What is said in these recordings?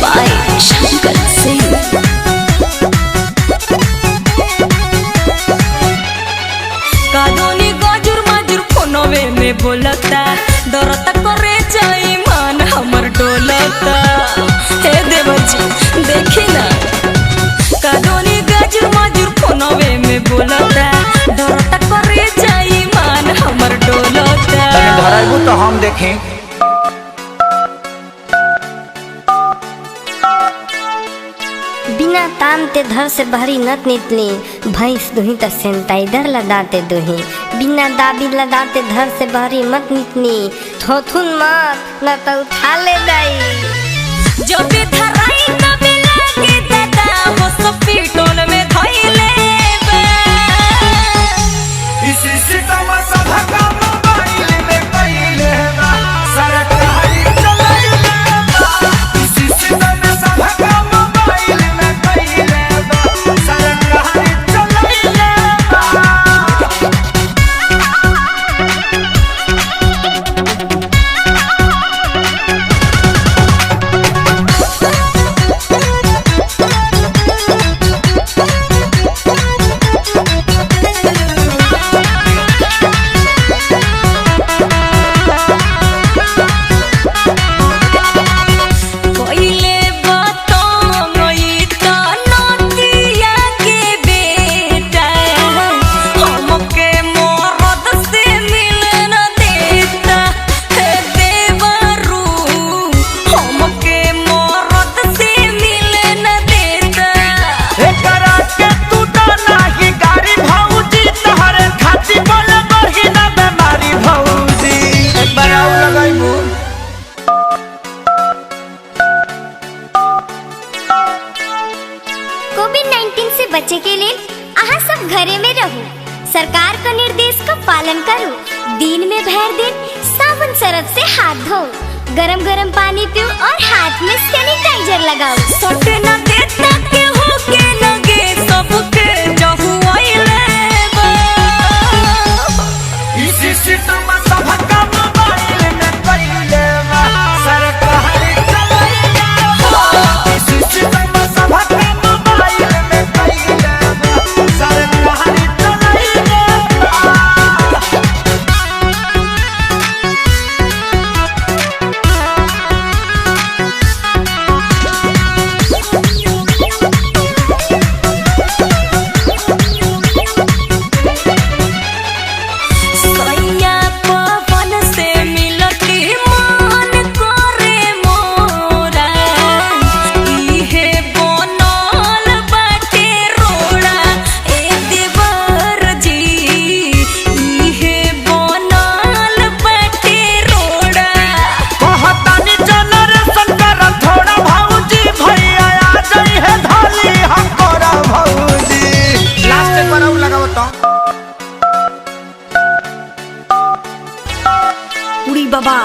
by Shankar Singh। कादोनी गजुर मजुर फोनवे में बोलता डरता करे जाई मान हमर डोलता। हे देवजी देखी ना कादोनी गजुर मजुर फोनवे में बोलता डरता करे जाई मान हमर डोलता। धराइबू तो हम देखें। बिना ताम ते धर से भरी नत नितली भैंस दुही त सैनिटाइजर लगाते दुही बिना दाबी लगाते धर से भरी मत नितनी थोथुन मत न तो उठा ले दाई जो भी धराई तबे लागे दादा वो सब पीटोल में धइले बा। इसी सितम सभा का मोबाइल में कइले बा सरकारी चलाइले बा। इसी सितम सभा का मोबाइल में कइले बा सरकारी चलाइले बा। कोइले बातों ई त नदिया के बेटा हमके मरद से मिले न देता। हे देवरू हमके मरद से मिले न देता। एकरा के तू तो नाही गाड़ी भौजी तोहरे खाती बोले बही ना बेमारी भौजी। एक बार आउ लगाइबू। कोविड-19 से बचे के लिए आहा सब घरे में रहू सरकार का निर्देश का पालन करो दिन में भर दिन साबुन सरफ से हाथ धो गरम गरम पानी पियो और हाथ में सैनिटाइजर लगाओ। सटे न देता के हो के लगे सबके जहु आइले बा। इसी सितम सभा का मोबाइल में कइले बा सरकारी चलाइले बा। इसी सितम सभा का मोबाइल में कइले बा सरकारी चलाइले बा। सैया पवन से मिलती मान करे मोरा इहे बनल बाटे रोड़ा। ए देवर जी इहे बनल बाटे रोड़ा। कहतानी जनरेशन कर थोड़ा भौजी भैया आ जाई है धाली हम करा भौजी। लास्ट पर आउ लगाओ तो উড়ি বাবা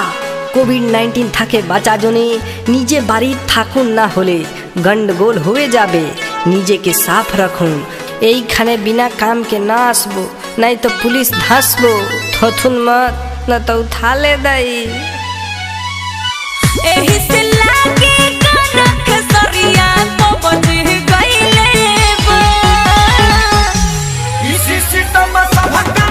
কোভিড-19 থাকে বাঁচা জনে নিজে বাড়ির থাকুন না হলে গন্ডগোল হয়ে যাবে নিজেকে সাফ রাখুন এইখানে বিনা কাম के ना আসবো নাই তো পুলিশ ধাসবো থথুন মত না তো উঠালে দাই। एही से लागे कनक सरिया तो बज गइले बा। इसी सितम सभा का